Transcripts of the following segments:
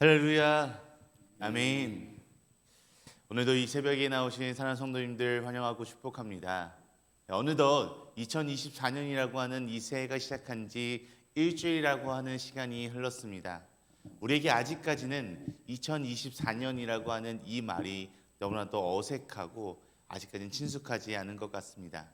할렐루야, 아멘. 오늘도 이 새벽에 나오신 사랑하는 성도님들 환영하고 축복합니다. 어느덧 2024년이라고 하는 이 새해가 시작한 지 일주일이라고 하는 시간이 흘렀습니다. 우리에게 아직까지는 2024년이라고 하는 이 말이 너무나도 어색하고 아직까지는 친숙하지 않은 것 같습니다.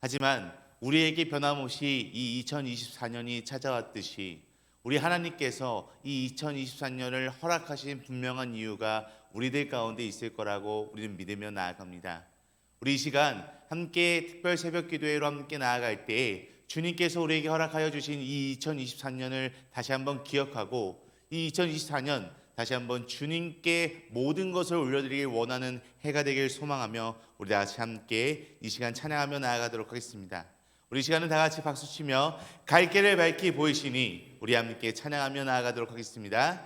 하지만 우리에게 변함없이 이 2024년이 찾아왔듯이 우리 하나님께서 이 2024년을 허락하신 분명한 이유가 우리들 가운데 있을 거라고 우리는 믿으며 나아갑니다. 우리 이 시간 함께 특별 새벽 기도회로 함께 나아갈 때 주님께서 우리에게 허락하여 주신 이 2024년을 다시 한번 기억하고 이 2024년 다시 한번 주님께 모든 것을 올려드리길 원하는 해가 되길 소망하며 우리 다시 함께 이 시간 찬양하며 나아가도록 하겠습니다. 우리 시간은 다 같이 박수치며 갈 길을 밝히 보이시니 우리 함께 찬양하며 나아가도록 하겠습니다.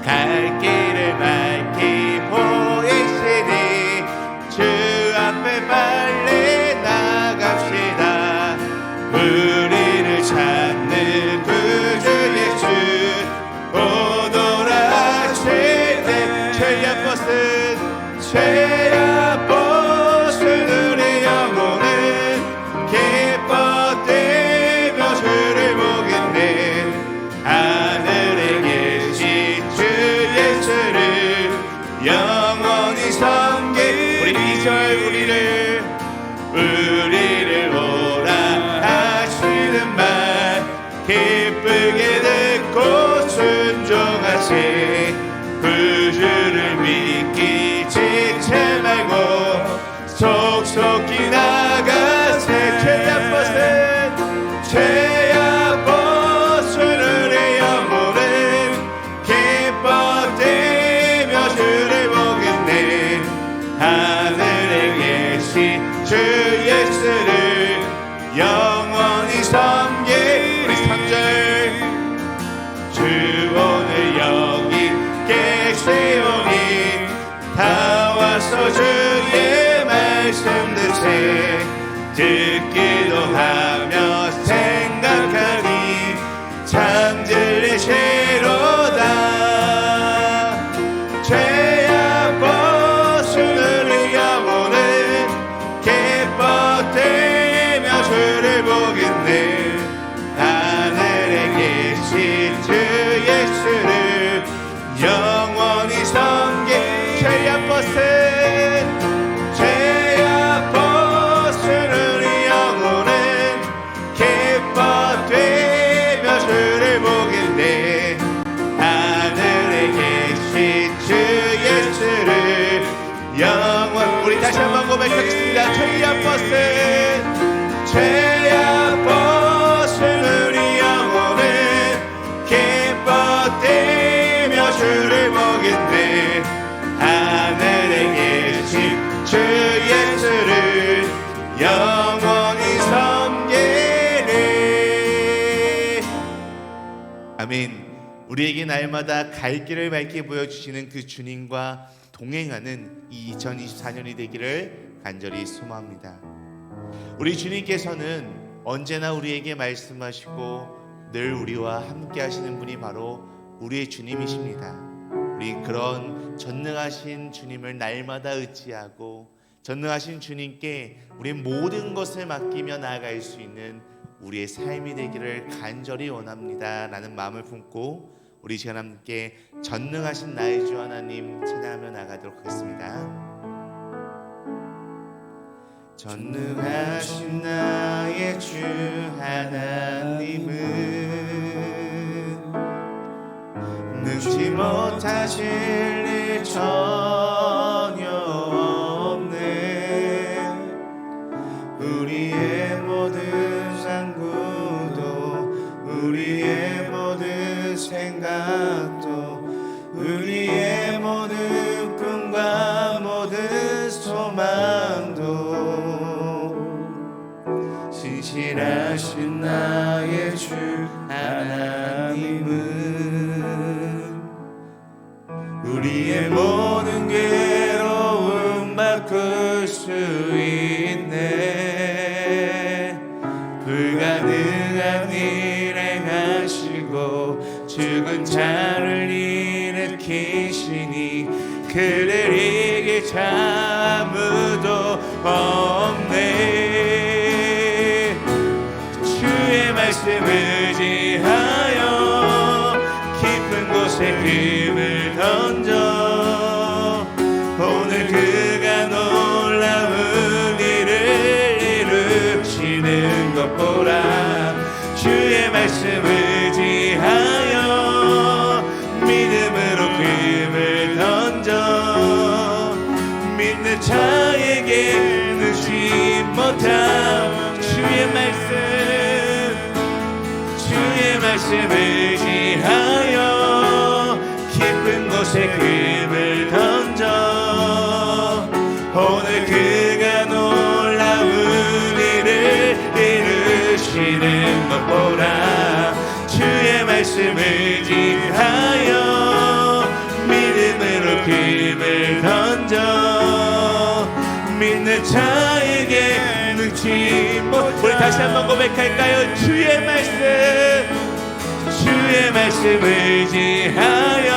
갈 길을 밝히 보이시니 주 앞에 빨리 나갑시다. 우리를 찾는 구주 예수 죄야 벗은 우리 영혼은 기뻐 뛰며 주를 보겠네. 하늘에 계신 주 예수를 영원히 섬기 우리 2절 우리를 오라 하시는 말 기쁘게 듣고 순종하시 구주를 믿기 지체 말고 속속히 나가세. 죄야 벗은 우리 영혼은 기뻐 뛰며 주를 보겠네. 하늘에 계신 주 예수를 영원히 섬기 우리 3절 주 오늘 여기 계시오니 다 와서 주의 말씀 듣기도 하며 생각하니 참 진리시로다. 죄야 벗은 우리 영혼은 기뻐 뛰며 주를 보겠네. 하늘에 계신 주 예수를 영원히 섬기 죄야 벗은 우리 영혼은 기뻐 뛰며 주를 보겠네. 하늘에 계신 주 예수를 영원 우리 다시 한번 고백하겠습니다. 죄야 벗은 우리 영혼은 기뻐 뛰며 주를 보겠네. 하늘에 계신 주 예수를 영원히 섬기네. 아멘. 우리에게 날마다 갈 길을 밝게 보여주시는 그 주님과 동행하는 이 2024년이 되기를 간절히 소망합니다. 우리 주님께서는 언제나 우리에게 말씀하시고 늘 우리와 함께 하시는 분이 바로 우리의 주님이십니다. 우리 그런 전능하신 주님을 날마다 의지하고 전능하신 주님께 우리 모든 것을 맡기며 나아갈 수 있는 우리의 삶이 되기를 간절히 원합니다 라는 마음을 품고 우리 시간 함께 전능하신 나의 주 하나님 찬양하며 나가도록 하겠습니다. 전능하신 나의 주 하나님은 능치 못하실 일 전혀 없네. 우리의 모든 상구도 우리의 모든 생각도 우리의 모든 꿈과 모든 소망도 신실하신 나의 주 하나님은 우리의 모든 괴로움 바꿀 수 있네. 죽은 자를 일으키시니 그를 이길 자 아무도 없네. 주의 말씀 의지하여 깊은 곳에 금을 던져 오늘 그가 놀라운 일을 이루시는 것 보라. 주의 말씀 의지하여 믿음으로 금을 던져 믿는 자에게 능치 못함. 주의 말씀 의지하여 깊은 곳에 금을 던져 오늘 그가 놀라운 일을 이루시는 것 보라. 주의 말씀 의지하여 믿음으로 금을 던져 믿는 자에게 능치 못. 우리 다시 한번 고백할까요? 주의 말씀 의지하여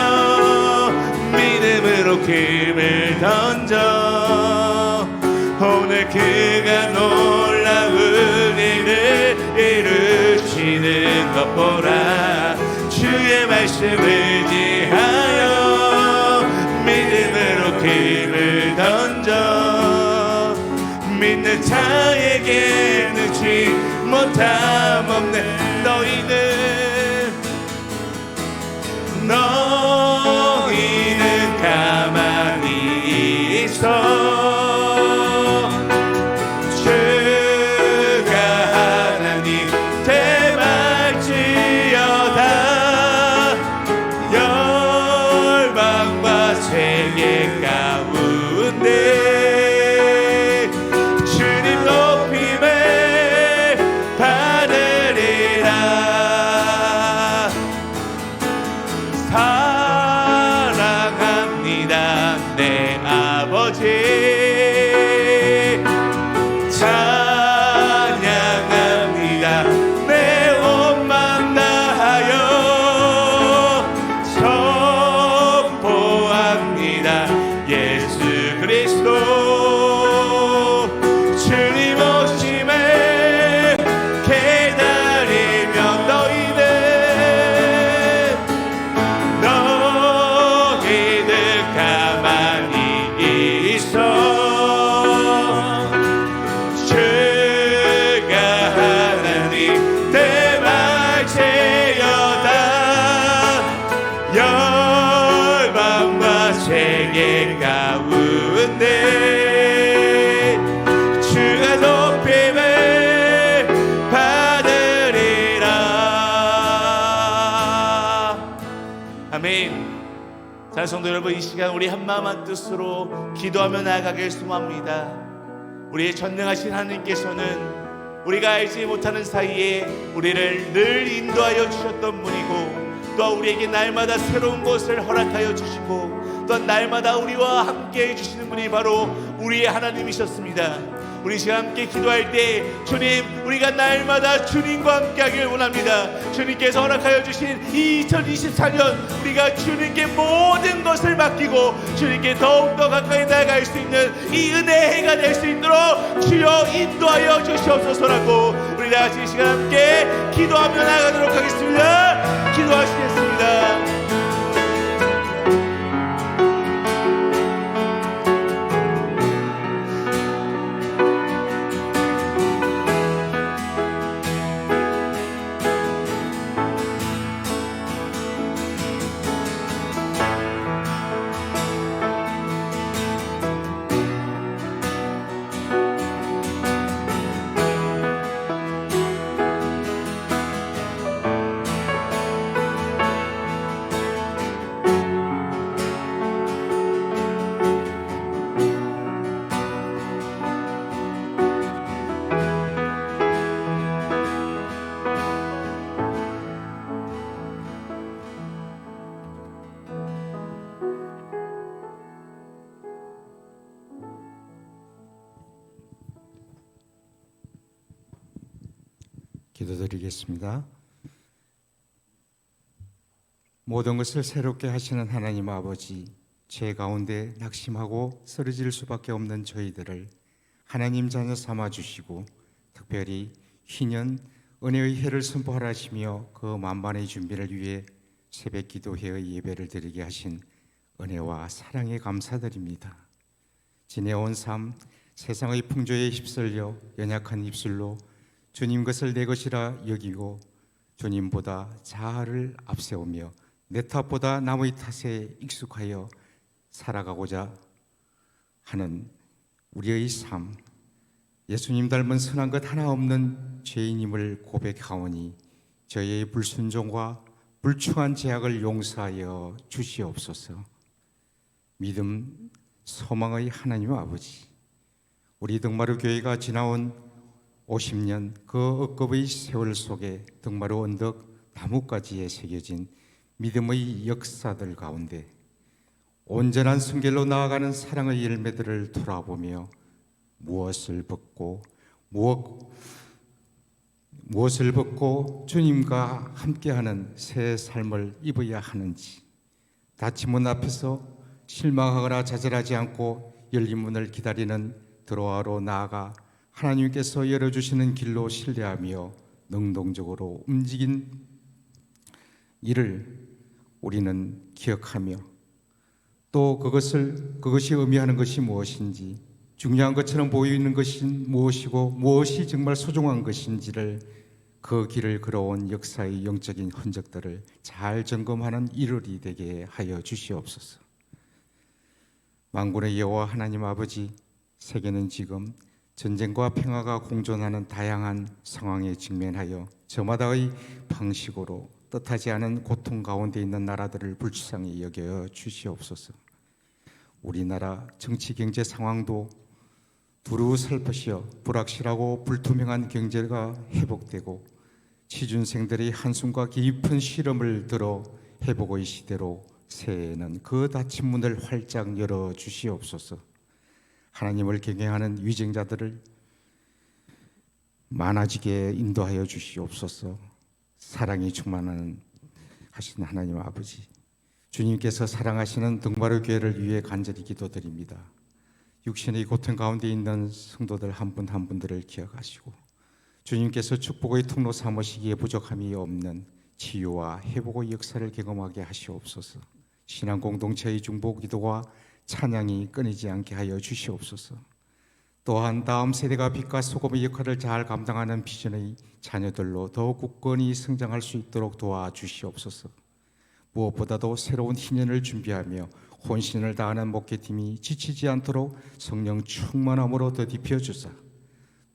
믿음으로 금을 던져 오늘 그가 놀라운 일을 이루시는 것 보라. 주의 말씀 의지하여 믿음으로 금을 던져 믿는 자에게 능치 못함 없네. 너희는 가만히 있어 주가 하나님 대말지어다. 열방과 세계 가운데 주님 높임을 받으리라. 사랑합니다 내 아버지. 찬양합니다 내 온맘 다하여. 선포합니다 예수 그리스도. 주님 오심을 기다리며 너희들 가만히 있어 주가 하나님 대말제여다. 열방과 세계 가운데 주가 높임을 받으리라. 아멘. 자, 성도 여러분, 이 시간 우리 한마음 한뜻으로 기도하며 나아가길 소망합니다. 우리의 전능하신 하나님께서는 우리가 알지 못하는 사이에 우리를 늘 인도하여 주셨던 분이고, 또 우리에게 날마다 새로운 것을 허락하여 주시고, 또 날마다 우리와 함께 해주시는 분이 바로 우리의 하나님이셨습니다. 우리 시간 함께 기도할 때 주님, 우리가 날마다 주님과 함께 하길 원합니다. 주님께서 허락하여 주신 이 2024년 우리가 주님께 모든 것을 맡기고 주님께 더욱더 가까이 나아갈 수 있는 이 은혜의 해가 될 수 있도록 주여 인도하여 주시옵소서라고 우리 다같이 이 시간 함께 기도하며 나아가도록 하겠습니다. 기도하시겠습니다. 기도드리겠습니다. 모든 것을 새롭게 하시는 하나님 아버지, 죄 가운데 낙심하고 쓰러질 수밖에 없는 저희들을 하나님 자녀 삼아 주시고 특별히 희년 은혜의 해를 선포하라 하시며 그 만반의 준비를 위해 새벽 기도회의 예배를 드리게 하신 은혜와 사랑에 감사드립니다. 지내온 삶, 세상의 풍조에 휩쓸려 연약한 입술로 주님 것을 내 것이라 여기고 주님보다 자아를 앞세우며 내 탓보다 남의 탓에 익숙하여 살아가고자 하는 우리의 삶, 예수님 닮은 선한 것 하나 없는 죄인임을 고백하오니 저의 불순종과 불충한 죄악을 용서하여 주시옵소서. 믿음, 소망의 하나님 아버지, 우리 등마루 교회가 지나온 50년 그 억겁의 세월 속에 등마루 언덕 나뭇가지에 새겨진 믿음의 역사들 가운데 온전한 순결로 나아가는 사랑의 열매들을 돌아보며 무엇을 벗고 주님과 함께하는 새 삶을 입어야 하는지, 닫힌 문 앞에서 실망하거나 좌절하지 않고 열린 문을 기다리는 드로아로 나아가 하나님께서 열어주시는 길로 신뢰하며 능동적으로 움직인 일을 우리는 기억하며 또 그것이 의미하는 것이 무엇인지, 중요한 것처럼 보이는 것이 무엇이고 무엇이 정말 소중한 것인지를 그 길을 걸어온 역사의 영적인 흔적들을 잘 점검하는 일요일이 되게 하여 주시옵소서. 만군의 여호와 하나님 아버지, 세계는 지금 전쟁과 평화가 공존하는 다양한 상황에 직면하여 저마다의 방식으로 뜻하지 않은 고통 가운데 있는 나라들을 불쌍히 여겨 주시옵소서. 우리나라 정치 경제 상황도 두루 살펴시어 불확실하고 불투명한 경제가 회복되고 취준생들의 한숨과 깊은 실험을 들어 회복의 시대로 새해에는 그 닫힌 문을 활짝 열어 주시옵소서. 하나님을 경외하는 위정자들을 많아지게 인도하여 주시옵소서. 사랑이 충만하는 하신 하나님 아버지, 주님께서 사랑하시는 등바로 교회를 위해 간절히 기도드립니다. 육신의 고통 가운데 있는 성도들 한 분 한 분들을 기억하시고 주님께서 축복의 통로 삼으시기에 부족함이 없는 치유와 회복의 역사를 경험하게 하시옵소서. 신앙 공동체의 중보 기도와 찬양이 끊이지 않게 하여 주시옵소서. 또한 다음 세대가 빛과 소금의 역할을 잘 감당하는 비전의 자녀들로 더욱 굳건히 성장할 수 있도록 도와주시옵소서. 무엇보다도 새로운 희년을 준비하며 혼신을 다하는 목회팀이 지치지 않도록 성령 충만함으로 더딥혀 주사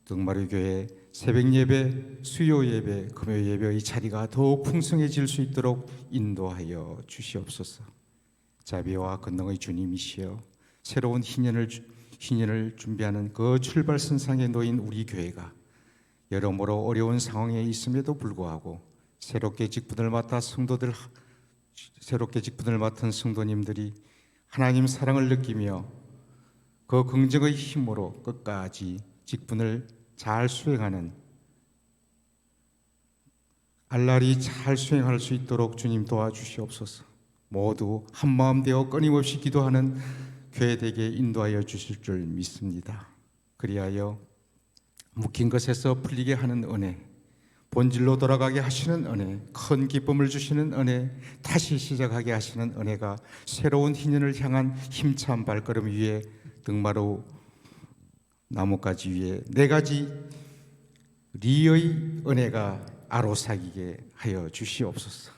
등마루 교회 새벽 예배, 수요 예배, 금요 예배의 자리가 더욱 풍성해질 수 있도록 인도하여 주시옵소서. 자비와 권능의 주님이시여 새로운 희년을 준비하는 그 출발선상에 놓인 우리 교회가 여러모로 어려운 상황에 있음에도 불구하고 새롭게 직분을 맡은 성도님들이 하나님 사랑을 느끼며 그 긍정의 힘으로 끝까지 직분을 잘 수행하는 알랄이 잘 수행할 수 있도록 주님 도와주시옵소서. 모두 한마음 되어 끊임없이 기도하는 교회 되게 인도하여 주실 줄 믿습니다. 그리하여 묶인 것에서 풀리게 하는 은혜, 본질로 돌아가게 하시는 은혜, 큰 기쁨을 주시는 은혜, 다시 시작하게 하시는 은혜가 새로운 희년을 향한 힘찬 발걸음 위에 등마루 나뭇가지 위에 네 가지 리의 은혜가 아로사기게 하여 주시옵소서.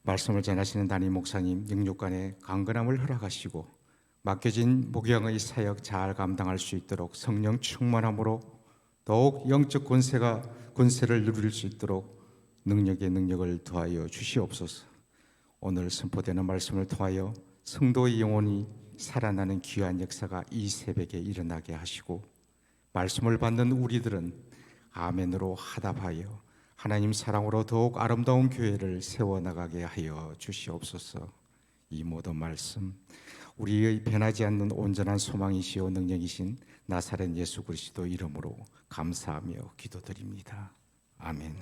말씀을 전하시는 담임 목사님 영육간의 강건함을 허락하시고 맡겨진 목양의 사역 잘 감당할 수 있도록 성령 충만함으로 더욱 영적 권세를 누릴 수 있도록 능력에 능력을 더하여 주시옵소서. 오늘 선포되는 말씀을 통하여 성도의 영혼이 살아나는 귀한 역사가 이 새벽에 일어나게 하시고 말씀을 받는 우리들은 아멘으로 화답하여 하나님 사랑으로 더욱 아름다운 교회를 세워나가게 하여 주시옵소서. 이 모든 말씀 우리의 변하지 않는 온전한 소망이시오 능력이신 나사렛 예수 그리스도 이름으로 감사하며 기도드립니다. 아멘.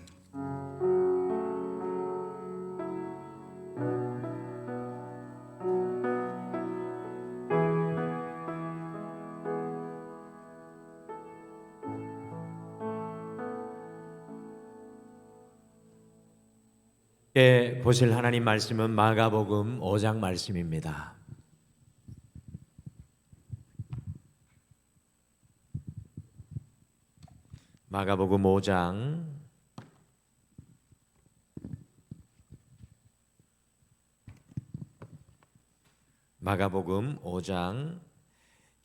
예, 보실 하나님 말씀은 마가복음 5장 말씀입니다. 마가복음 5장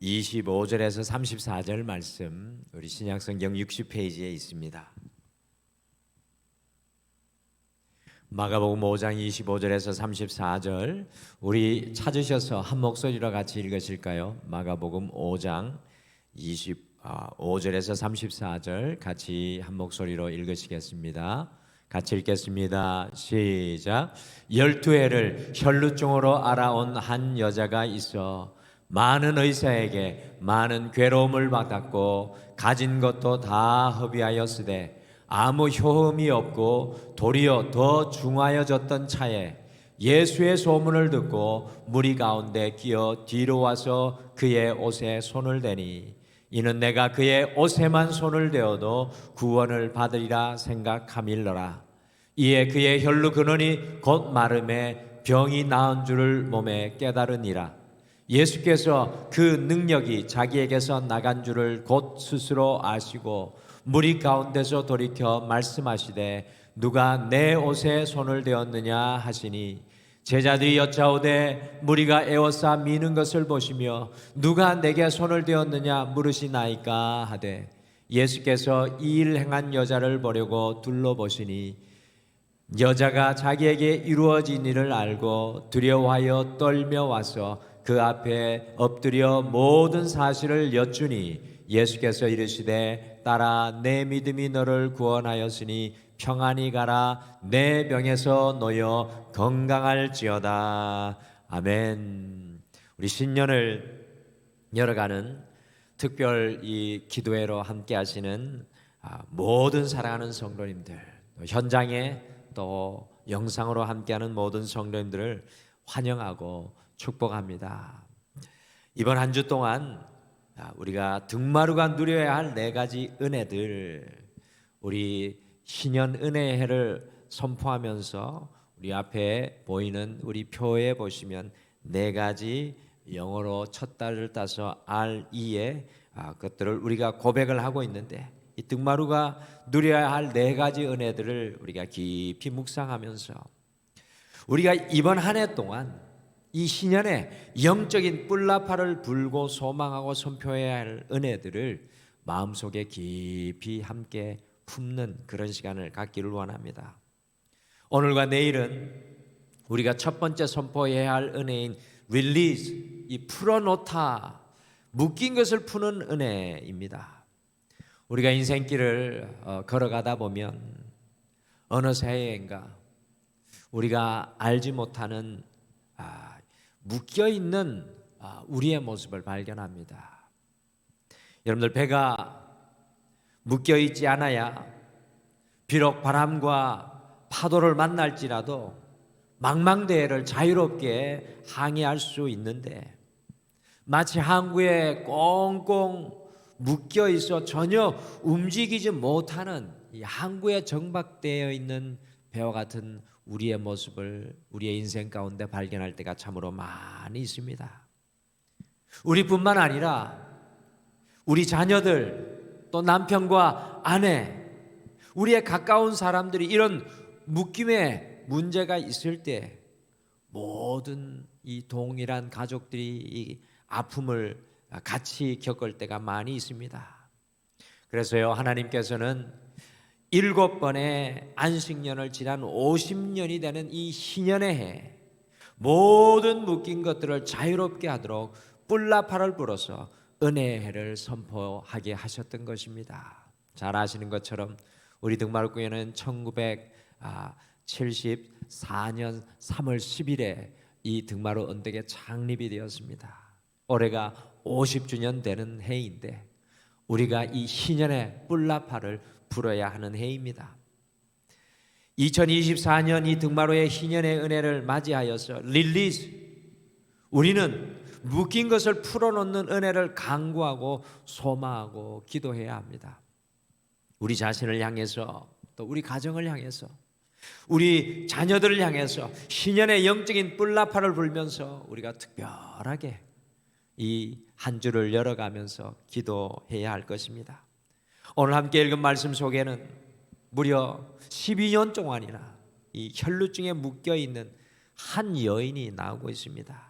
25절에서 34절 말씀, 우리 신약성경 60페이지에 있습니다. 마가복음 5장 25절에서 34절, 우리 찾으셔서 한 목소리로 같이 읽으실까요? 마가복음 5장 25절에서 34절 같이 한 목소리로 읽으시겠습니다. 같이 읽겠습니다. 시작. 12해를 혈루증으로 알아온 한 여자가 있어 많은 의사에게 많은 괴로움을 받았고 가진 것도 다 허비하였으되 아무 효험이 없고 도리어 더 중하여졌던 차에 예수의 소문을 듣고 무리 가운데 끼어 뒤로 와서 그의 옷에 손을 대니 이는 내가 그의 옷에만 손을 대어도 구원을 받으리라 생각함일러라. 이에 그의 혈루 근원이 곧 마름에 병이 나은 줄을 몸에 깨달으니라. 예수께서 그 능력이 자기에게서 나간 줄을 곧 스스로 아시고 무리 가운데서 돌이켜 말씀하시되 누가 내 옷에 손을 대었느냐 하시니 제자들이 여짜오되 무리가 에워싸 미는 것을 보시며 누가 내게 손을 대었느냐 물으시나이까 하되 예수께서 이 일 행한 여자를 보려고 둘러보시니 여자가 자기에게 이루어진 일을 알고 두려워하여 떨며 와서 그 앞에 엎드려 모든 사실을 여쭈니 예수께서 이르시되 딸아 내 믿음이 너를 구원하였으니 평안히 가라 내 병에서 놓여 건강할지어다. 아멘. 우리 신년을 열어가는 특별 이 기도회로 함께 하시는 모든 사랑하는 성도님들, 현장에 또 영상으로 함께하는 모든 성도님들을 환영하고 축복합니다. 이번 한 주 동안 우리가 등마루가 누려야 할 4가지 은혜들, 우리 신년 은혜의 해를 선포하면서 우리 앞에 보이는 우리 표에 보시면 4가지 영어로 첫 달을 따서 RE의 것들을 우리가 고백을 하고 있는데 이 등마루가 누려야 할 4가지 은혜들을 우리가 깊이 묵상하면서 우리가 이번 한 해 동안 이 신년에 영적인 뿔나파를 불고 소망하고 선포해야 할 은혜들을 마음속에 깊이 함께 품는 그런 시간을 갖기를 원합니다. 오늘과 내일은 우리가 첫 번째 선포해야 할 은혜인 릴리즈, 이 풀어놓다, 묶인 것을 푸는 은혜입니다. 우리가 인생길을 걸어가다 보면 어느 새해인가 우리가 알지 못하는 묶여있는 우리의 모습을 발견합니다. 여러분들, 배가 묶여있지 않아야 비록 바람과 파도를 만날지라도 망망대해를 자유롭게 항해할 수 있는데 마치 항구에 꽁꽁 묶여있어 전혀 움직이지 못하는 이 항구에 정박되어 있는 배와 같은 우리의 모습을 우리의 인생 가운데 발견할 때가 참으로 많이 있습니다. 우리뿐만 아니라 우리 자녀들, 또 남편과 아내, 우리의 가까운 사람들이 이런 묶임의 문제가 있을 때 모든 이 동일한 가족들이 이 아픔을 같이 겪을 때가 많이 있습니다. 그래서요, 하나님께서는 7번의 안식년을 지난 50년이 되는 이 신년의 해 모든 묶인 것들을 자유롭게 하도록 뿔나파를 불어서 은혜의 해를 선포하게 하셨던 것입니다. 잘 아시는 것처럼 우리 등마루교회는 1974년 3월 10일에 이 등마루 언덕에 창립이 되었습니다. 올해가 50주년 되는 해인데 우리가 이 신년의 뿔나파를 불어야 하는 해입니다. 2024년 이 등마루의 신년의 은혜를 맞이하여서 릴리즈, 우리는 묶인 것을 풀어놓는 은혜를 간구하고 소망하고 기도해야 합니다. 우리 자신을 향해서 또 우리 가정을 향해서 우리 자녀들을 향해서 신년의 영적인 뿔나파를 불면서 우리가 특별하게 이 한 주를 열어가면서 기도해야 할 것입니다. 오늘 함께 읽은 말씀 속에는 무려 12년 동안이나 이 혈루증에 묶여 있는 한 여인이 나오고 있습니다.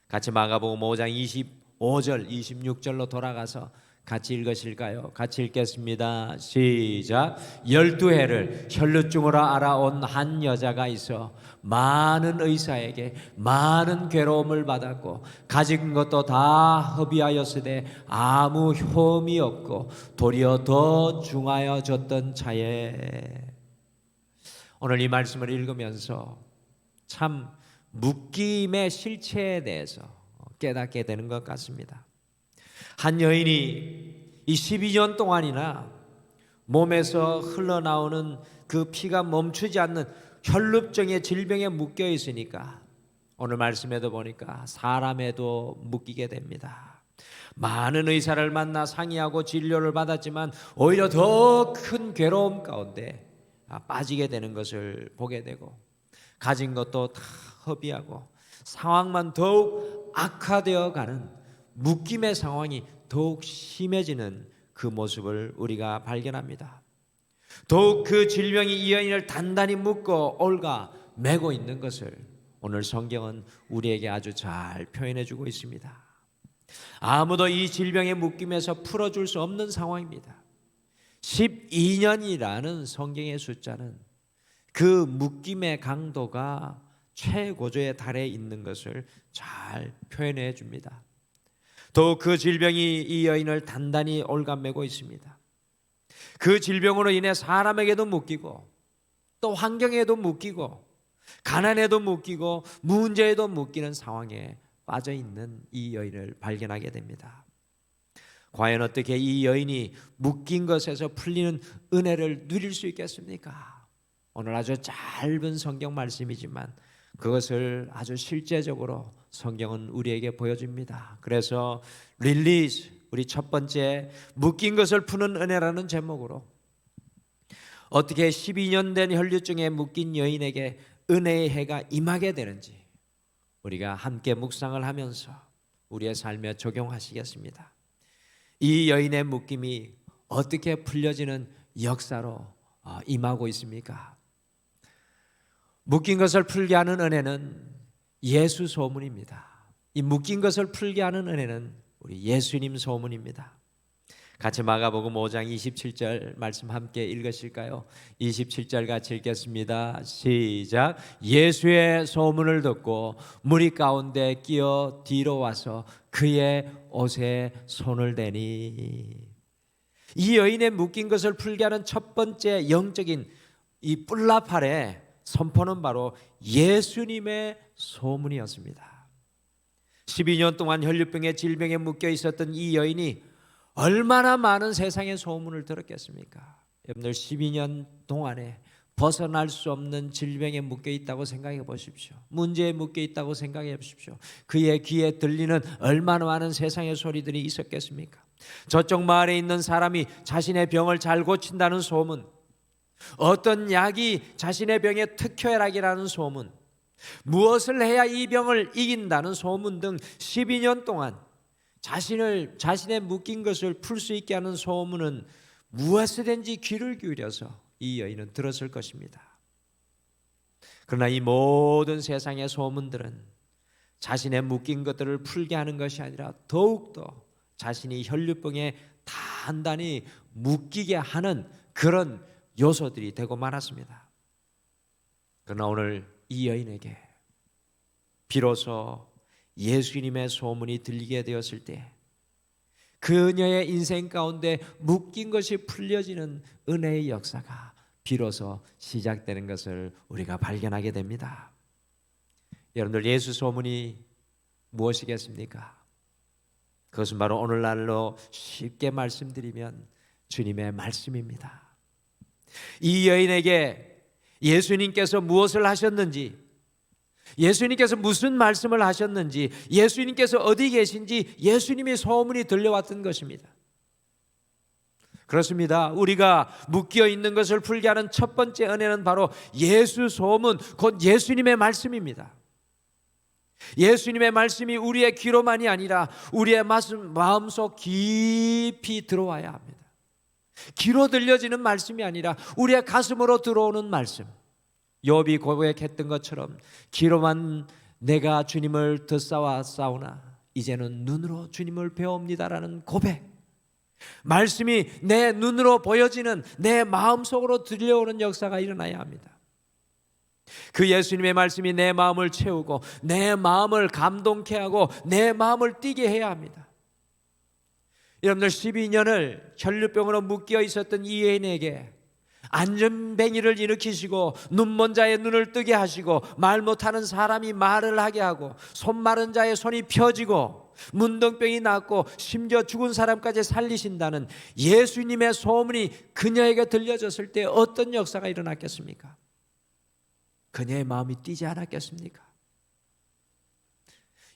같이 마가복음 5장 25절 26절로 돌아가서 같이 읽으실까요? 같이 읽겠습니다. 시작. 12해를 혈루증으로 알아온 한 여자가 있어 많은 의사에게 많은 괴로움을 받았고 가진 것도 다 허비하였으되 아무 효험이 없고 도리어 더 중하여졌던 자에. 오늘 이 말씀을 읽으면서 참 묶임의 실체에 대해서 깨닫게 되는 것 같습니다. 한 여인이 이 12년 동안이나 몸에서 흘러나오는 그 피가 멈추지 않는 혈루증의 질병에 묶여 있으니까 오늘 말씀에도 보니까 사람에도 묶이게 됩니다. 많은 의사를 만나 상의하고 진료를 받았지만 오히려 더 큰 괴로움 가운데 빠지게 되는 것을 보게 되고 가진 것도 다 허비하고 상황만 더욱 악화되어 가는 묶임의 상황이 더욱 심해지는 그 모습을 우리가 발견합니다. 더욱 그 질병이 이 여인을 단단히 묶고 올가 매고 있는 것을 오늘 성경은 우리에게 아주 잘 표현해 주고 있습니다. 아무도 이 질병의 묶임에서 풀어줄 수 없는 상황입니다. 12년이라는 성경의 숫자는 그 묶임의 강도가 최고조에 달해 있는 것을 잘 표현해 줍니다. 또 그 질병이 이 여인을 단단히 올가매고 있습니다. 그 질병으로 인해 사람에게도 묶이고 또 환경에도 묶이고 가난에도 묶이고 문제에도 묶이는 상황에 빠져 있는 이 여인을 발견하게 됩니다. 과연 어떻게 이 여인이 묶인 것에서 풀리는 은혜를 누릴 수 있겠습니까? 오늘 아주 짧은 성경 말씀이지만 그것을 아주 실제적으로 성경은 우리에게 보여줍니다. 그래서 릴리즈, 우리 첫 번째 묶인 것을 푸는 은혜라는 제목으로 어떻게 12년 된 혈류증에 묶인 여인에게 은혜의 해가 임하게 되는지 우리가 함께 묵상을 하면서 우리의 삶에 적용하시겠습니다. 이 여인의 묶임이 어떻게 풀려지는 역사로 임하고 있습니까? 묶인 것을 풀게 하는 은혜는 예수 소문입니다. 이 묶인 것을 풀게 하는 은혜는 우리 예수님 소문입니다. 같이 마가복음 5장 27절 말씀 함께 읽으실까요? 27절 같이 읽겠습니다. 시작. 예수의 소문을 듣고 무리 가운데 끼어 뒤로 와서 그의 옷에 손을 대니. 이 여인의 묶인 것을 풀게 하는 첫 번째 영적인 이 뿔나팔의 선포는 바로 예수님의 소문이었습니다. 12년 동안 혈류병의 질병에 묶여 있었던 이 여인이 얼마나 많은 세상의 소문을 들었겠습니까? 여러분들 12년 동안에 벗어날 수 없는 질병에 묶여 있다고 생각해 보십시오. 문제에 묶여 있다고 생각해 보십시오. 그의 귀에 들리는 얼마나 많은 세상의 소리들이 있었겠습니까? 저쪽 마을에 있는 사람이 자신의 병을 잘 고친다는 소문, 어떤 약이 자신의 병의 특효약이라는 소문, 무엇을 해야 이 병을 이긴다는 소문 등 12년 동안 자신의 묶인 것을 풀 수 있게 하는 소문은 무엇이든지 귀를 기울여서 이 여인은 들었을 것입니다. 그러나 이 모든 세상의 소문들은 자신의 묶인 것들을 풀게 하는 것이 아니라 더욱더 자신이 혈류병에 단단히 묶이게 하는 그런 요소들이 되고 말았습니다. 그러나 오늘 이 여인에게 비로소 예수님의 소문이 들리게 되었을 때 그녀의 인생 가운데 묶인 것이 풀려지는 은혜의 역사가 비로소 시작되는 것을 우리가 발견하게 됩니다. 여러분들, 예수 소문이 무엇이겠습니까? 그것은 바로 오늘날로 쉽게 말씀드리면 주님의 말씀입니다. 이 여인에게 예수님께서 무엇을 하셨는지, 예수님께서 무슨 말씀을 하셨는지, 예수님께서 어디 계신지 예수님의 소문이 들려왔던 것입니다. 그렇습니다. 우리가 묶여 있는 것을 풀게 하는 첫 번째 은혜는 바로 예수 소문, 곧 예수님의 말씀입니다. 예수님의 말씀이 우리의 귀로만이 아니라 우리의 마음속 깊이 들어와야 합니다. 귀로 들려지는 말씀이 아니라 우리의 가슴으로 들어오는 말씀. 욥이 고백했던 것처럼 귀로만 내가 주님을 듣사왔사오나 이제는 눈으로 주님을 배웁니다라는 고백. 말씀이 내 눈으로 보여지는, 내 마음속으로 들려오는 역사가 일어나야 합니다. 그 예수님의 말씀이 내 마음을 채우고 내 마음을 감동케 하고 내 마음을 뛰게 해야 합니다. 여러분들 12년을 혈류병으로 묶여 있었던 이 여인에게 안전뱅이를 일으키시고 눈먼 자의 눈을 뜨게 하시고 말 못하는 사람이 말을 하게 하고 손 마른 자의 손이 펴지고 문둥병이 낫고 심지어 죽은 사람까지 살리신다는 예수님의 소문이 그녀에게 들려졌을 때 어떤 역사가 일어났겠습니까? 그녀의 마음이 뛰지 않았겠습니까?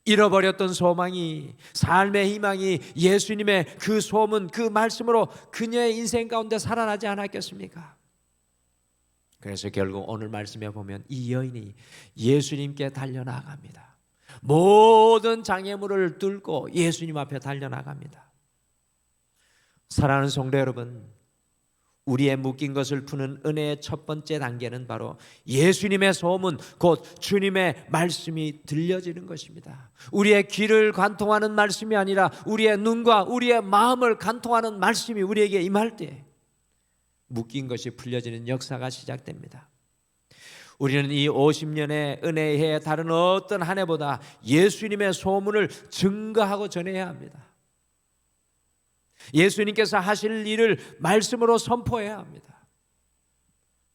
잃어버렸던 소망이, 삶의 희망이 예수님의 그 소문, 그 말씀으로 그녀의 인생 가운데 살아나지 않았겠습니까? 그래서 결국 오늘 말씀에 보면 이 여인이 예수님께 달려나갑니다. 모든 장애물을 뚫고 예수님 앞에 달려나갑니다. 사랑하는 성도 여러분, 우리의 묶인 것을 푸는 은혜의 첫 번째 단계는 바로 예수님의 소문, 곧 주님의 말씀이 들려지는 것입니다. 우리의 귀를 관통하는 말씀이 아니라 우리의 눈과 우리의 마음을 관통하는 말씀이 우리에게 임할 때 묶인 것이 풀려지는 역사가 시작됩니다. 우리는 이 50년의 은혜의 해에 다른 어떤 한 해보다 예수님의 소문을 증거하고 전해야 합니다. 예수님께서 하실 일을 말씀으로 선포해야 합니다.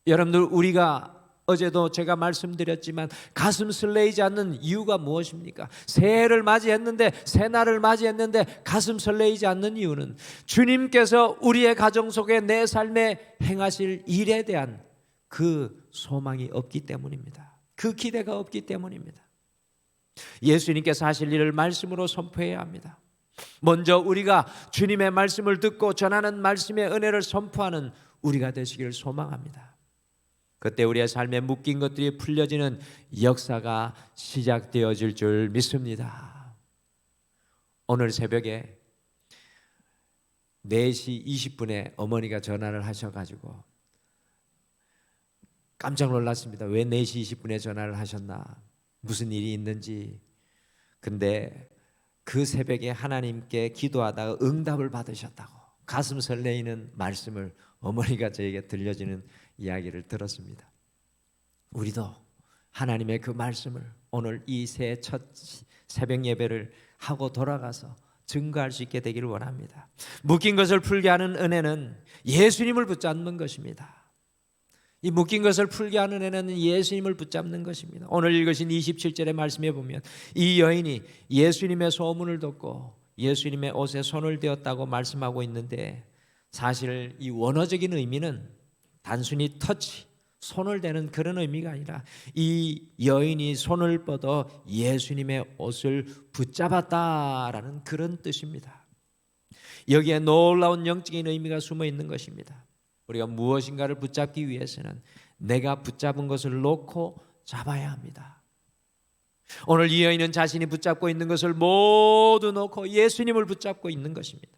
여러분들, 우리가 어제도 제가 말씀드렸지만 가슴 설레이지 않는 이유가 무엇입니까? 새해를 맞이했는데, 새날을 맞이했는데 가슴 설레이지 않는 이유는 주님께서 우리의 가정 속에 내 삶에 행하실 일에 대한 그 소망이 없기 때문입니다. 그 기대가 없기 때문입니다. 예수님께서 하실 일을 말씀으로 선포해야 합니다. 먼저 우리가 주님의 말씀을 듣고 전하는 말씀의 은혜를 선포하는 우리가 되시기를 소망합니다. 그때 우리의 삶에 묶인 것들이 풀려지는 역사가 시작되어질 줄 믿습니다. 오늘 새벽에 4시 20분에 어머니가 전화를 하셔가지고 깜짝 놀랐습니다. 왜 4시 20분에 전화를 하셨나? 무슨 일이 있는지. 근데 그 새벽에 하나님께 기도하다가 응답을 받으셨다고 가슴 설레이는 말씀을 어머니가 저에게 들려주는 이야기를 들었습니다. 우리도 하나님의 그 말씀을 오늘 이 새해 첫 새벽 예배를 하고 돌아가서 증거할 수 있게 되기를 원합니다. 묶인 것을 풀게 하는 은혜는 예수님을 붙잡는 것입니다. 이 묶인 것을 풀게 하는 은혜는 예수님을 붙잡는 것입니다. 오늘 읽으신 27절의 말씀에 보면 이 여인이 예수님의 소문을 듣고 예수님의 옷에 손을 대었다고 말씀하고 있는데, 사실 이 원어적인 의미는 단순히 터치, 손을 대는 그런 의미가 아니라 이 여인이 손을 뻗어 예수님의 옷을 붙잡았다라는 그런 뜻입니다. 여기에 놀라운 영적인 의미가 숨어 있는 것입니다. 우리가 무엇인가를 붙잡기 위해서는 내가 붙잡은 것을 놓고 잡아야 합니다. 오늘 이 여인은 자신이 붙잡고 있는 것을 모두 놓고 예수님을 붙잡고 있는 것입니다.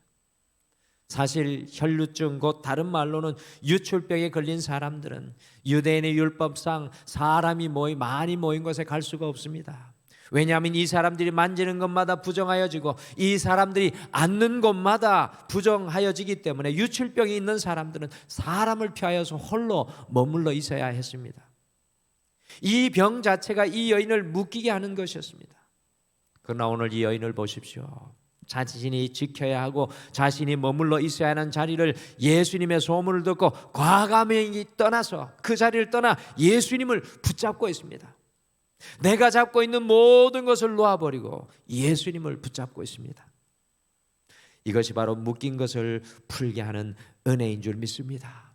사실 혈루증, 곧 다른 말로는 유출병에 걸린 사람들은 유대인의 율법상 사람이 많이 모인 곳에 갈 수가 없습니다. 왜냐하면 이 사람들이 만지는 것마다 부정하여지고 이 사람들이 앉는 곳마다 부정하여지기 때문에 유출병이 있는 사람들은 사람을 피하여서 홀로 머물러 있어야 했습니다. 이 병 자체가 이 여인을 묶이게 하는 것이었습니다. 그러나 오늘 이 여인을 보십시오. 자신이 지켜야 하고 자신이 머물러 있어야 하는 자리를 예수님의 소문을 듣고 과감히 떠나서 그 자리를 떠나 예수님을 붙잡고 있습니다. 내가 잡고 있는 모든 것을 놓아버리고 예수님을 붙잡고 있습니다. 이것이 바로 묶인 것을 풀게 하는 은혜인 줄 믿습니다.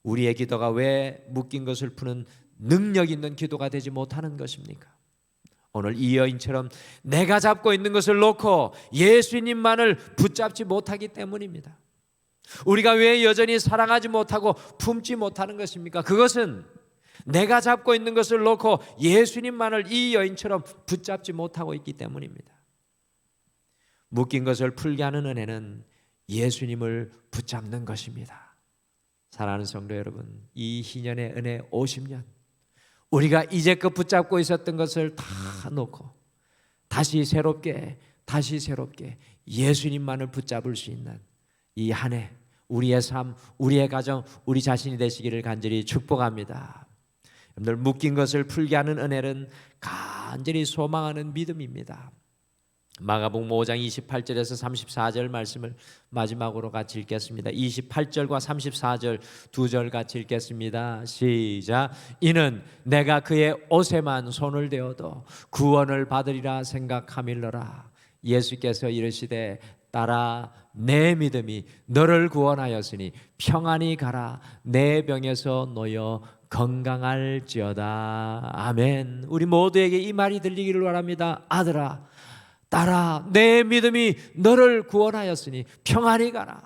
우리의 기도가 왜 묶인 것을 푸는 능력 있는 기도가 되지 못하는 것입니까? 오늘 이 여인처럼 내가 잡고 있는 것을 놓고 예수님만을 붙잡지 못하기 때문입니다. 우리가 왜 여전히 사랑하지 못하고 품지 못하는 것입니까? 그것은 내가 잡고 있는 것을 놓고 예수님만을 이 여인처럼 붙잡지 못하고 있기 때문입니다. 묶인 것을 풀게 하는 은혜는 예수님을 붙잡는 것입니다. 사랑하는 성도 여러분, 이 희년의 은혜 50년, 우리가 이제껏 붙잡고 있었던 것을 다 놓고 다시 새롭게 예수님만을 붙잡을 수 있는 이 한 해, 우리의 삶, 우리의 가정, 우리 자신이 되시기를 간절히 축복합니다. 여러분들, 묶인 것을 풀게 하는 은혜는 간절히 소망하는 믿음입니다. 마가복음 5장 28절에서 34절 말씀을 마지막으로 같이 읽겠습니다. 28절과 34절 두 절 같이 읽겠습니다. 시작. 이는 내가 그의 옷에만 손을 대어도 구원을 받으리라 생각함일러라. 예수께서 이르시되 딸아, 내 믿음이 너를 구원하였으니 평안히 가라. 내 병에서 놓여 건강할지어다. 아멘. 우리 모두에게 이 말이 들리기를 바랍니다. 아들아, 딸아, 내 믿음이 너를 구원하였으니 평안히 가라.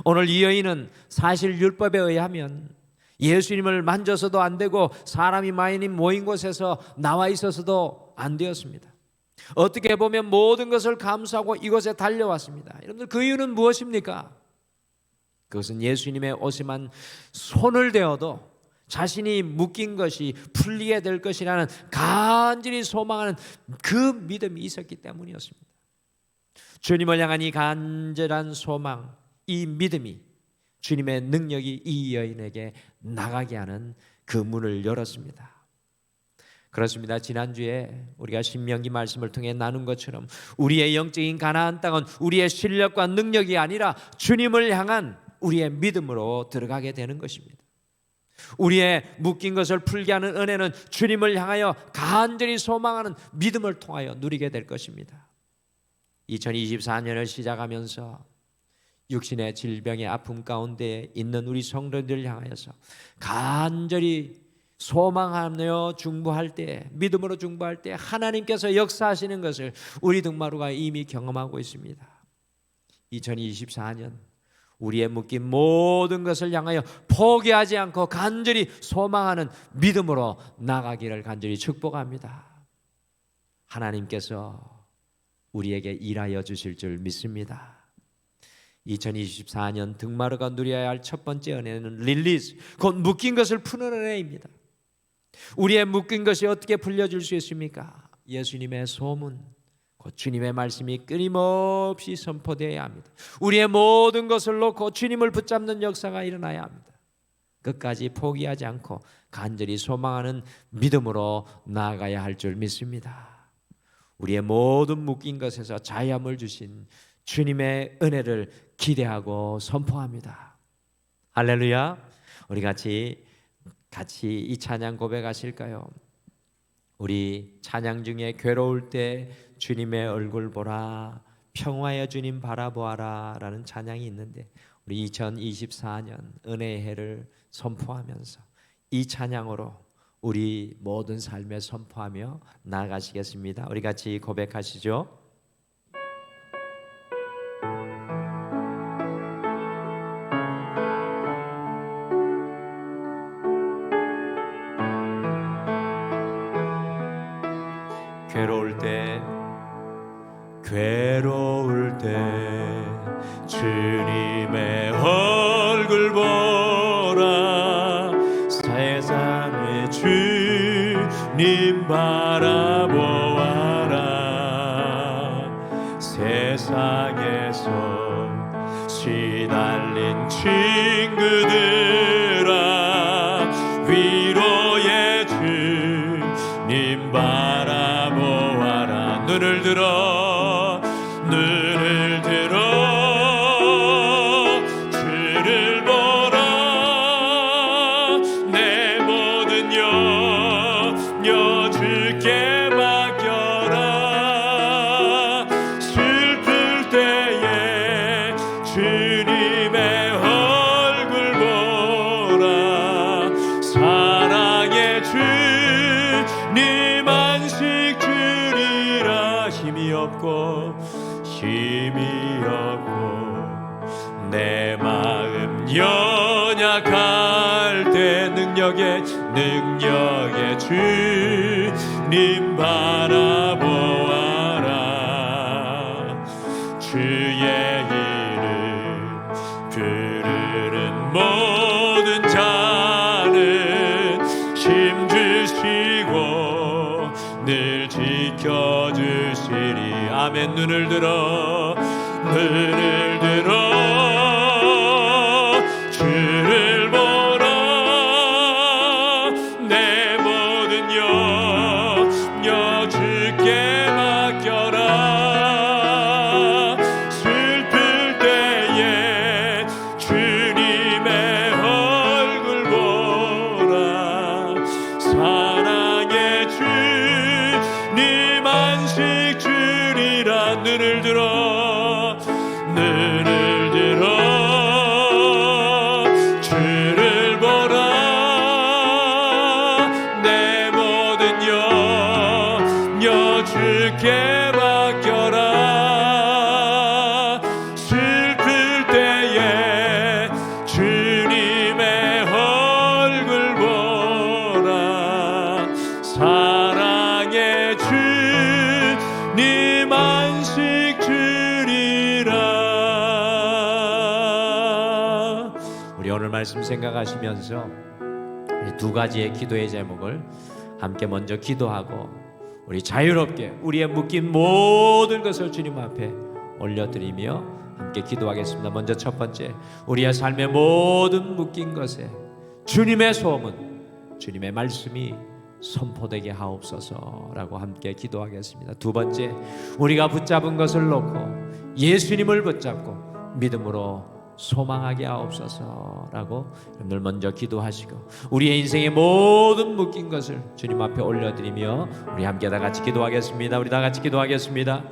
오늘 이 여인은 사실 율법에 의하면 예수님을 만져서도 안 되고 사람이 많이 모인 곳에서 나와 있어서도 안 되었습니다. 어떻게 보면 모든 것을 감수하고 이곳에 달려왔습니다. 여러분들, 그 이유는 무엇입니까? 그것은 예수님의 옷에만 손을 대어도 자신이 묶인 것이 풀리게 될 것이라는 간절히 소망하는 그 믿음이 있었기 때문이었습니다. 주님을 향한 이 간절한 소망, 이 믿음이 주님의 능력이 이 여인에게 나가게 하는 그 문을 열었습니다. 그렇습니다. 지난주에 우리가 신명기 말씀을 통해 나눈 것처럼 우리의 영적인 가나안 땅은 우리의 실력과 능력이 아니라 주님을 향한 우리의 믿음으로 들어가게 되는 것입니다. 우리의 묶인 것을 풀게 하는 은혜는 주님을 향하여 간절히 소망하는 믿음을 통하여 누리게 될 것입니다. 2024년을 시작하면서 육신의 질병의 아픔 가운데 있는 우리 성도들을 향하여서 간절히 소망하며 중보할 때, 믿음으로 중보할 때 하나님께서 역사하시는 것을 우리 등마루가 이미 경험하고 있습니다. 2024년 우리의 묶인 모든 것을 향하여 포기하지 않고 간절히 소망하는 믿음으로 나가기를 간절히 축복합니다. 하나님께서 우리에게 일하여 주실 줄 믿습니다. 2024년 등마루가 누려야 할 첫 번째 은혜는 릴리즈, 곧 묶인 것을 푸는 은혜입니다. 우리의 묶인 것이 어떻게 풀려질 수 있습니까? 예수님의 소문, 곧 주님의 말씀이 끊임없이 선포되어야 합니다. 우리의 모든 것을 놓고 주님을 붙잡는 역사가 일어나야 합니다. 끝까지 포기하지 않고 간절히 소망하는 믿음으로 나아가야 할 줄 믿습니다. 우리의 모든 묶인 것에서 자유함을 주신 주님의 은혜를 기대하고 선포합니다. 할렐루야. 우리 같이 이 찬양 고백하실까요? 우리 찬양 중에 괴로울 때 주님의 얼굴 보라, 평화의 주님 바라보아라 라는 찬양이 있는데, 우리 2024년 은혜의 해를 선포하면서 이 찬양으로 우리 모든 삶에 선포하며 나아가시겠습니다. 우리 같이 고백하시죠. 괴로울 때 주님의 얼굴 보라, 세상의 주님 바라보아라. 세상에서 시달린 친구들아, 위로의 주님 바라보아라. 눈을 들어 주를 보라. 내 모든 염려 주께 맡겨라. 슬플 때에 주님의 얼굴 보라. 사랑의 주님 안식 주리라. 힘이 없고 내 마음 연약할 때 능력의 주님 바라보아라. 주의 이름 부르는 모든 자는 힘주시고 늘 지켜주시리. 아멘. 눈을 들어 주를 보라. 내 모든 염려 주께 맡겨라. 슬플 때에 주님의 얼굴 보라. 사랑의 주님 안식 주리라. 눈을 들어 주를 보라. 내 모든 염려 주께 맡겨라. 슬플 때에 주님의 얼굴 보라. 사랑의 주님 안식 주리라. 우리 오늘 말씀 생각하시면서 이 두 가지의 기도의 제목을 함께 먼저 기도하고 우리 자유롭게 우리의 묶인 모든 것을 주님 앞에 올려드리며 함께 기도하겠습니다. 먼저 첫 번째, 우리의 삶의 모든 묶인 것에 주님의 소문, 주님의 말씀이 선포되게 하옵소서라고 함께 기도하겠습니다. 두 번째, 우리가 붙잡은 것을 놓고 예수님을 붙잡고 믿음으로 소망하게 하옵소서라고 여러분들 먼저 기도하시고 우리의 인생의 모든 묶인 것을 주님 앞에 올려드리며 우리 함께 다 같이 기도하겠습니다. 우리 다 같이 기도하겠습니다.